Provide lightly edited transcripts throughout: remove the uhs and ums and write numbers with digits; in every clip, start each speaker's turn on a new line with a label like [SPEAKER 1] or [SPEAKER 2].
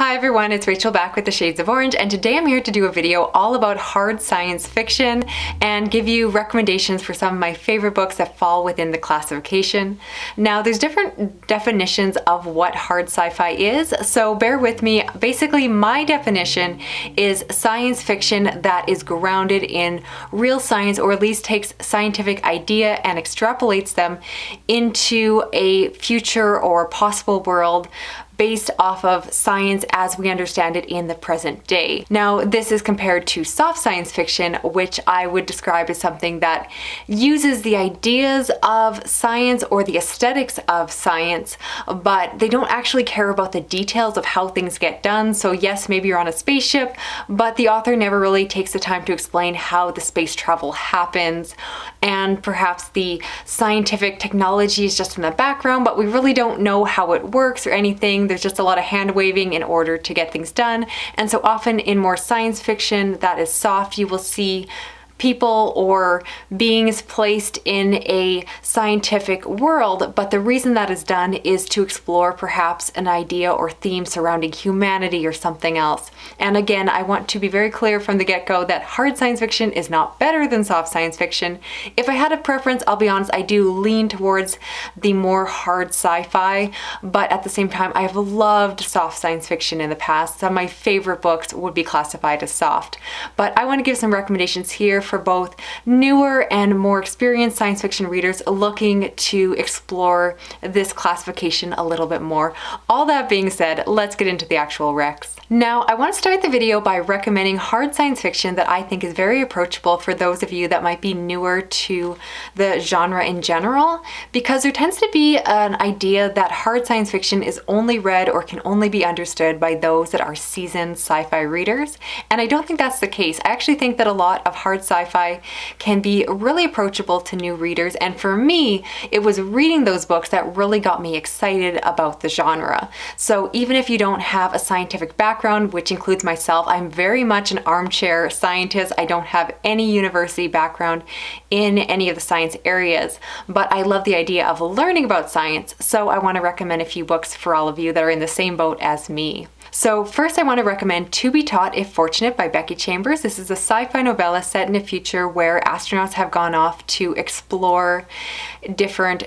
[SPEAKER 1] Hi everyone, it's Rachel back with the Shades of Orange, and today I'm here to do a video all about hard science fiction and give you recommendations for some of my favorite books that fall within the classification. Now, there's different definitions of what hard sci-fi is, so bear with me. Basically, my definition is science fiction that is grounded in real science, or at least takes scientific idea and extrapolates them into a future or possible world based off of science as we understand it in the present day. Now, this is compared to soft science fiction, which I would describe as something that uses the ideas of science or the aesthetics of science, but they don't actually care about the details of how things get done. So yes, maybe you're on a spaceship, but the author never really takes the time to explain how the space travel happens, and perhaps the scientific technology is just in the background, but we really don't know how it works or anything. There's just a lot of hand waving in order to get things done. And so often in more science fiction that is soft, you will see people or beings placed in a scientific world, but the reason that is done is to explore perhaps an idea or theme surrounding humanity or something else. And again, I want to be very clear from the get-go that hard science fiction is not better than soft science fiction. If I had a preference, I'll be honest, I do lean towards the more hard sci-fi, but at the same time, I have loved soft science fiction in the past. Some of my favorite books would be classified as soft, but I want to give some recommendations here for both newer and more experienced science fiction readers looking to explore this classification a little bit more. All that being said, let's get into the actual recs. Now, I want to start the video by recommending hard science fiction that I think is very approachable for those of you that might be newer to the genre in general, because there tends to be an idea that hard science fiction is only read or can only be understood by those that are seasoned sci-fi readers, and I don't think that's the case. I actually think that a lot of hard sci-fi can be really approachable to new readers, and for me, it was reading those books that really got me excited about the genre. So even if you don't have a scientific background, which includes myself, I'm very much an armchair scientist. I don't have any university background in any of the science areas, but I love the idea of learning about science, so I want to recommend a few books for all of you that are in the same boat as me. So first, I want to recommend To Be Taught If Fortunate by Becky Chambers. This is a sci-fi novella set in a future where astronauts have gone off to explore different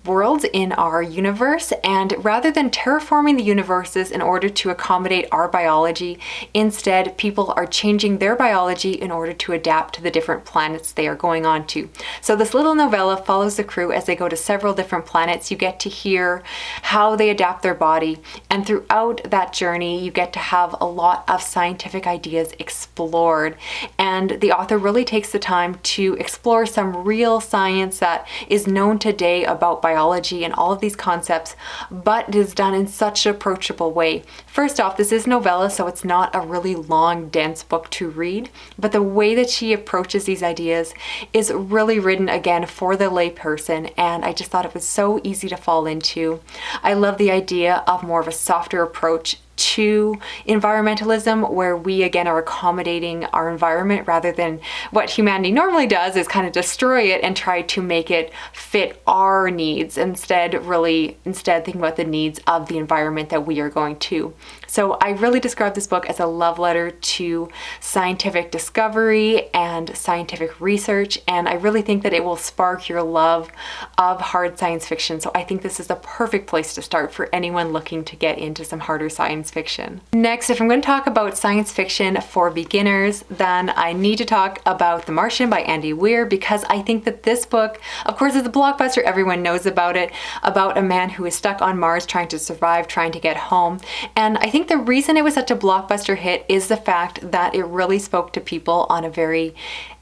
[SPEAKER 1] worlds in our universe, and rather than terraforming the universes in order to accommodate our biology, instead people are changing their biology in order to adapt to the different planets they are going on to. So this little novella follows the crew as they go to several different planets. You get to hear how they adapt their body, and throughout that journey you get to have a lot of scientific ideas explored, and the author really takes the time to explore some real science that is known today about biology and all of these concepts, but it is done in such an approachable way. First off, this is novella, so it's not a really long, dense book to read, but the way that she approaches these ideas is really written, again, for the layperson, and I just thought it was so easy to fall into. I love the idea of more of a softer approach to environmentalism, where we again are accommodating our environment rather than what humanity normally does, is kind of destroy it and try to make it fit our needs, instead thinking about the needs of the environment that we are going to. So I really describe this book as a love letter to scientific discovery and scientific research, and I really think that it will spark your love of hard science fiction. So I think this is the perfect place to start for anyone looking to get into some harder science fiction. Next, if I'm going to talk about science fiction for beginners, then I need to talk about The Martian by Andy Weir, because I think that this book, of course, is a blockbuster. Everyone knows about it, about a man who is stuck on Mars trying to survive, trying to get home. And I think the reason it was such a blockbuster hit is the fact that it really spoke to people on a very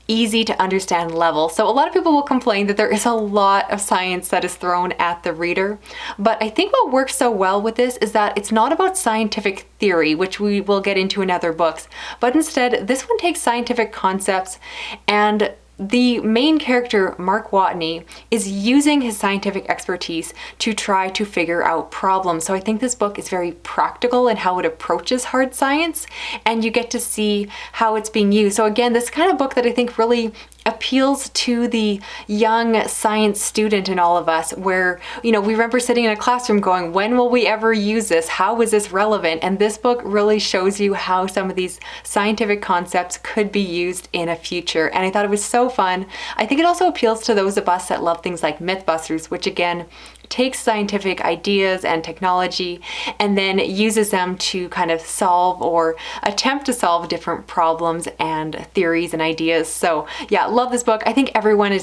[SPEAKER 1] easy to understand level. So a lot of people will complain that there is a lot of science that is thrown at the reader, but I think what works so well with this is that it's not about scientific theory, which we will get into in other books, but instead this one takes scientific concepts, and the main character, Mark Watney, is using his scientific expertise to try to figure out problems. So I think this book is very practical in how it approaches hard science, and you get to see how it's being used. So again, this kind of book that I think really appeals to the young science student in all of us, where, we remember sitting in a classroom going, when will we ever use this? How is this relevant? And this book really shows you how some of these scientific concepts could be used in a future. And I thought it was so fun. I think it also appeals to those of us that love things like Mythbusters, which again takes scientific ideas and technology and then uses them to kind of solve or attempt to solve different problems and theories and ideas. So yeah, love this book. I think everyone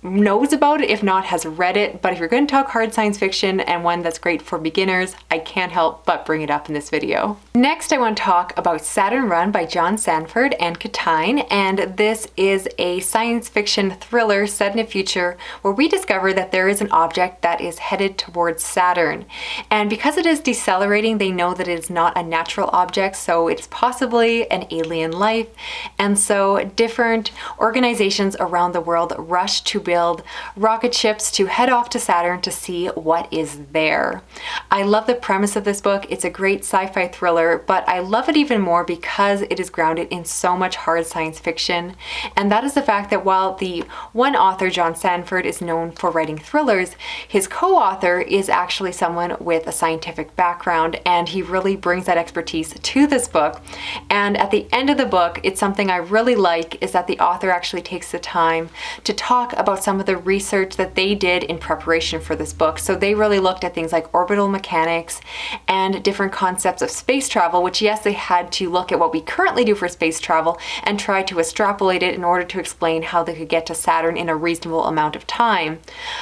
[SPEAKER 1] knows about it, if not has read it, but if you're going to talk hard science fiction and one that's great for beginners, I can't help but bring it up in this video. Next, I want to talk about Saturn Run by John Sandford and Ctein, and this is a science fiction thriller set in a future where we discover that there is an object that is headed towards Saturn. And because it is decelerating, they know that it is not a natural object, so it's possibly an alien life. And so different organizations around the world rush to build rocket ships to head off to Saturn to see what is there. I love the premise of this book. It's a great sci-fi thriller, but I love it even more because it is grounded in so much hard science fiction. And that is the fact that while the one author, John Sandford, is known for writing thrillers, his co-author is actually someone with a scientific background, and he really brings that expertise to this book. And at the end of the book, it's something I really like, is that the author actually takes the time to talk about some of the research that they did in preparation for this book. So they really looked at things like orbital mechanics and different concepts of space travel, which yes, they had to look at what we currently do for space travel and try to extrapolate it in order to explain how they could get to Saturn in a reasonable amount of time.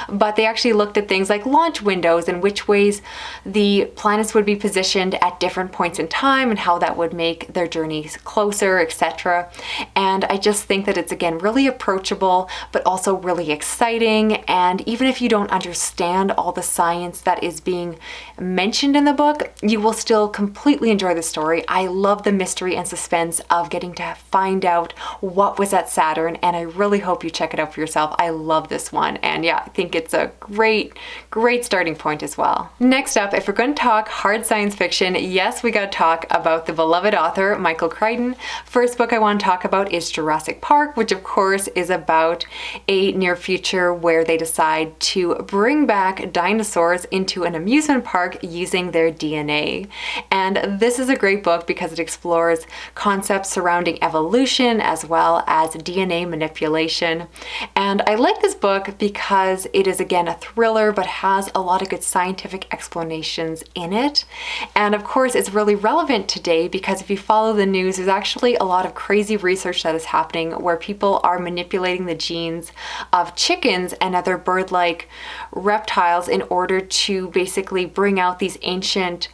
[SPEAKER 1] But they actually looked at things like launch windows and which ways the planets would be positioned at different points in time and how that would make their journeys closer, etc. And I just think that it's again really approachable, but also really exciting. And even if you don't understand all the science that is being mentioned in the book, you will still completely enjoy the story. I love the mystery and suspense of getting to find out what was at Saturn, and I really hope you check it out for yourself. I love this one, and yeah, I think it's a great starting point as well. Next up, if we're going to talk hard science fiction, yes, we got to talk about the beloved author Michael Crichton. First book I want to talk about is Jurassic Park, which of course is about a near future where they decide to bring back dinosaurs into an amusement park using their DNA. And this is a great book because it explores concepts surrounding evolution as well as DNA manipulation. And I like this book because it is again a thriller but has a lot of good scientific explanations in it. And of course it's really relevant today because if you follow the news, there's actually a lot of crazy research that is happening where people are manipulating the genes of chickens and other bird-like reptiles in order to basically bring out these ancient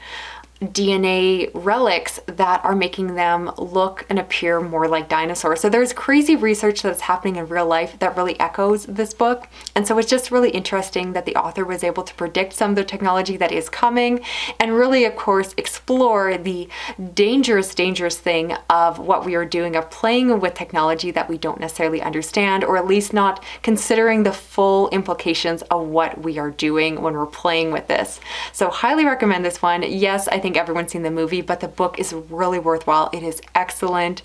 [SPEAKER 1] DNA relics that are making them look and appear more like dinosaurs. So there's crazy research that's happening in real life that really echoes this book. And so it's just really interesting that the author was able to predict some of the technology that is coming and really, of course, explore the dangerous thing of what we are doing, of playing with technology that we don't necessarily understand, or at least not considering the full implications of what we are doing when we're playing with this. So highly recommend this one. Yes, I think everyone's seen the movie, but the book is really worthwhile. It is excellent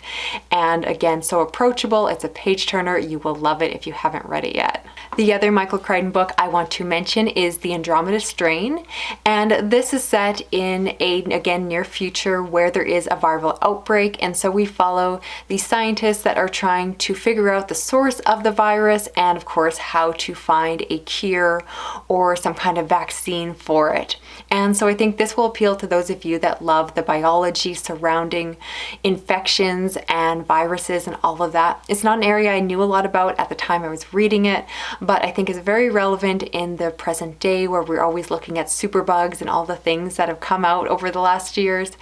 [SPEAKER 1] and again so approachable. It's a page turner. You will love it if you haven't read it yet. The other Michael Crichton book I want to mention is The Andromeda Strain, and this is set in a again near future where there is a viral outbreak, and so we follow the scientists that are trying to figure out the source of the virus and of course how to find a cure or some kind of vaccine for it. And so I think this will appeal to those of you that love the biology surrounding infections and viruses and all of that. It's not an area I knew a lot about at the time I was reading it, but I think it's very relevant in the present day where we're always looking at superbugs and all the things that have come out over the last years.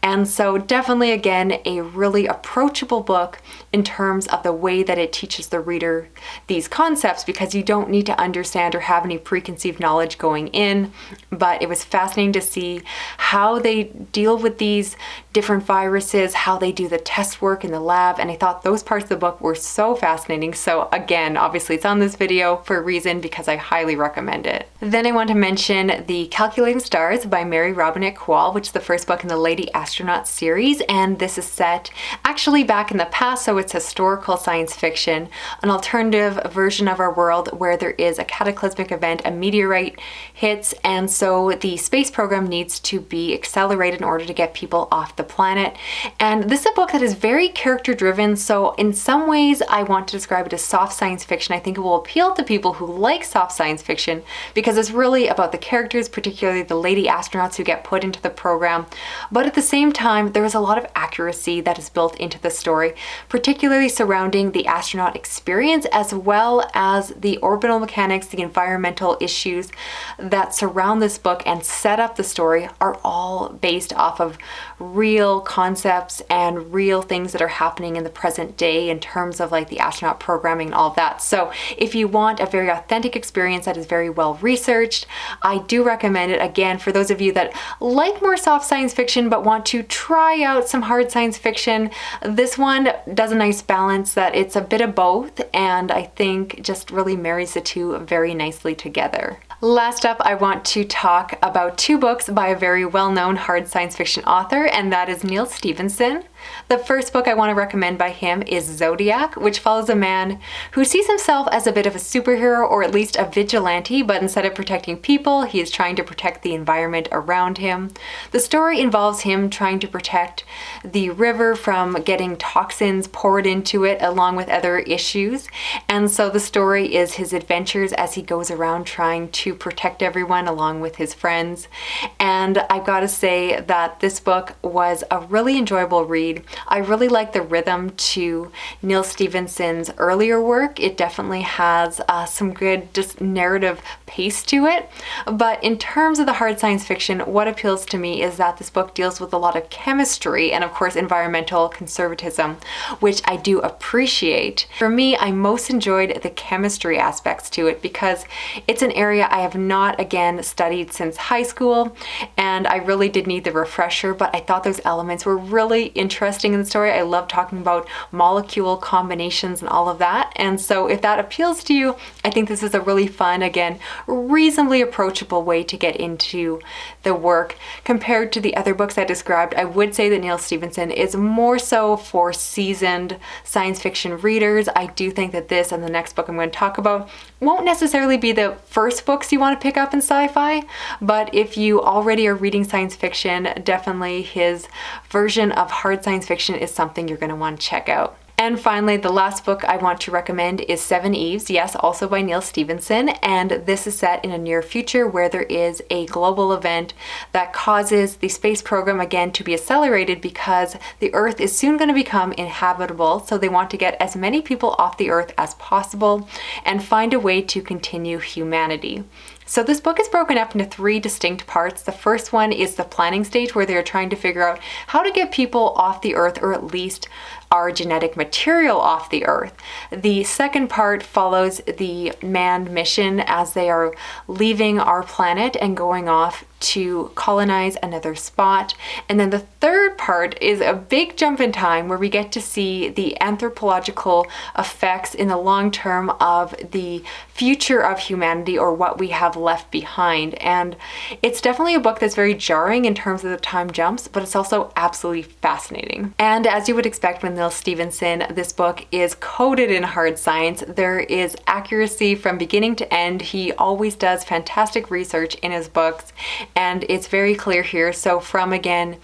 [SPEAKER 1] And so definitely, again, a really approachable book in terms of the way that it teaches the reader these concepts, because you don't need to understand or have any preconceived knowledge going in. But it was fascinating to see how they deal with these different viruses, how they do the test work in the lab, and I thought those parts of the book were so fascinating. So again, obviously it's on this video, video for a reason, because I highly recommend it. Then I want to mention The Calculating Stars by Mary Robinette Kowal, which is the first book in the Lady Astronaut series, and this is set actually back in the past, so it's historical science fiction, an alternative version of our world where there is a cataclysmic event, a meteorite hits, and so the space program needs to be accelerated in order to get people off the planet. And this is a book that is very character driven, so in some ways I want to describe it as soft science fiction. I think it will appeal to people who like soft science fiction because it's really about the characters, particularly the lady astronauts who get put into the program. But at the same time, there is a lot of accuracy that is built into the story, particularly surrounding the astronaut experience as well as the orbital mechanics, the environmental issues that surround this book and set up the story are all based off of real concepts and real things that are happening in the present day in terms of like the astronaut programming and all of that. So if you want a very authentic experience that is very well researched, I do recommend it. Again, for those of you that like more soft science fiction but want to try out some hard science fiction, this one does a nice balance that it's a bit of both, and I think just really marries the two very nicely together. Last up, I want to talk about two books by a very well-known hard science fiction author, and that is Neal Stephenson. The first book I want to recommend by him is Zodiac, which follows a man who sees himself as a bit of a superhero, or at least a vigilante, but instead of protecting people, he is trying to protect the environment around him. The story involves him trying to protect the river from getting toxins poured into it, along with other issues. And so the story is his adventures as he goes around trying to protect everyone along with his friends. And I've got to say that this book was a really enjoyable read. I really like the rhythm to Neal Stephenson's earlier work. It definitely has some good just narrative pace to it. But in terms of the hard science fiction, what appeals to me is that this book deals with a lot of chemistry and of course environmental conservatism, which I do appreciate. For me, I most enjoyed the chemistry aspects to it because it's an area I have not again studied since high school, and I really did need the refresher, but I thought those elements were really interesting in the story. I love talking about molecule combinations and all of that. And so if that appeals to you, I think this is a really fun, again, reasonably approachable way to get into the work. Compared to the other books I described, I would say that Neal Stephenson is more so for seasoned science fiction readers. I do think that this and the next book I'm going to talk about won't necessarily be the first books you want to pick up in sci-fi, but if you already are reading science fiction, definitely his version of hard science fiction is something you're going to want to check out. And finally, the last book I want to recommend is Seven Eves, yes, also by Neal Stephenson, and this is set in a near future where there is a global event that causes the space program again to be accelerated because the Earth is soon going to become inhabitable, so they want to get as many people off the Earth as possible and find a way to continue humanity. So this book is broken up into three distinct parts. The first one is the planning stage, where they're trying to figure out how to get people off the Earth, or at least our genetic material off the Earth. The second part follows the manned mission as they are leaving our planet and going off to colonize another spot. And then the third part is a big jump in time where we get to see the anthropological effects in the long term of the future of humanity, or what we have left behind. And it's definitely a book that's very jarring in terms of the time jumps, but it's also absolutely fascinating. And as you would expect with Neal Stephenson, this book is coated in hard science. There is accuracy from beginning to end. He always does fantastic research in his books, and it's very clear here. So from, again,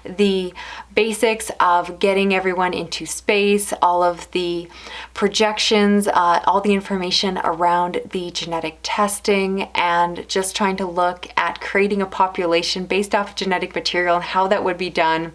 [SPEAKER 1] the basics of getting everyone into space, all of the projections, all the information around the genetic testing, and just trying to look at creating a population based off of genetic material and how that would be done.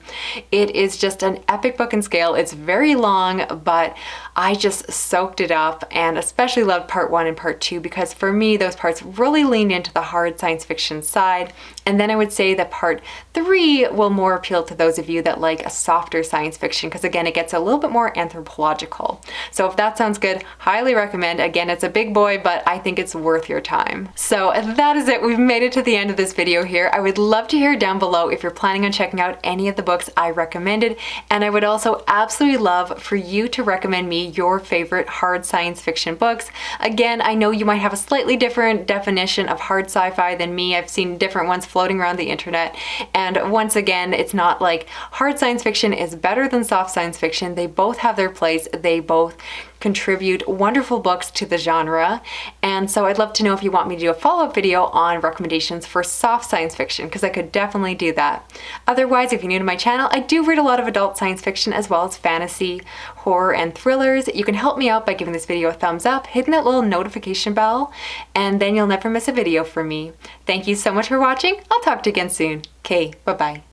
[SPEAKER 1] It is just an epic book in scale. It's very long, but I just soaked it up, and especially loved part 1 and part 2 because for me those parts really leaned into the hard science fiction side. And then I would say that part 3 will more appeal to those of you that like a softer science fiction, because again, it gets a little bit more anthropological. So if that sounds good, highly recommend. Again, it's a big boy, but I think it's worth your time. So that is it. We've made it to the end of this video here. I would love to hear down below if you're planning on checking out any of the books I recommended, and I would also absolutely love for you to recommend me your favorite hard science fiction books. Again, I know you might have a slightly different definition of hard sci-fi than me. I've seen different ones floating around the internet, and once again, it's not like hard science fiction is better than soft science fiction. They both have their place. They both contribute wonderful books to the genre, and so I'd love to know if you want me to do a follow-up video on recommendations for soft science fiction, because I could definitely do that. Otherwise, if you're new to my channel, I do read a lot of adult science fiction as well as fantasy, horror, and thrillers. You can help me out by giving this video a thumbs up, hitting that little notification bell, and then you'll never miss a video from me. Thank you so much for watching. I'll talk to you again soon. Okay, bye-bye.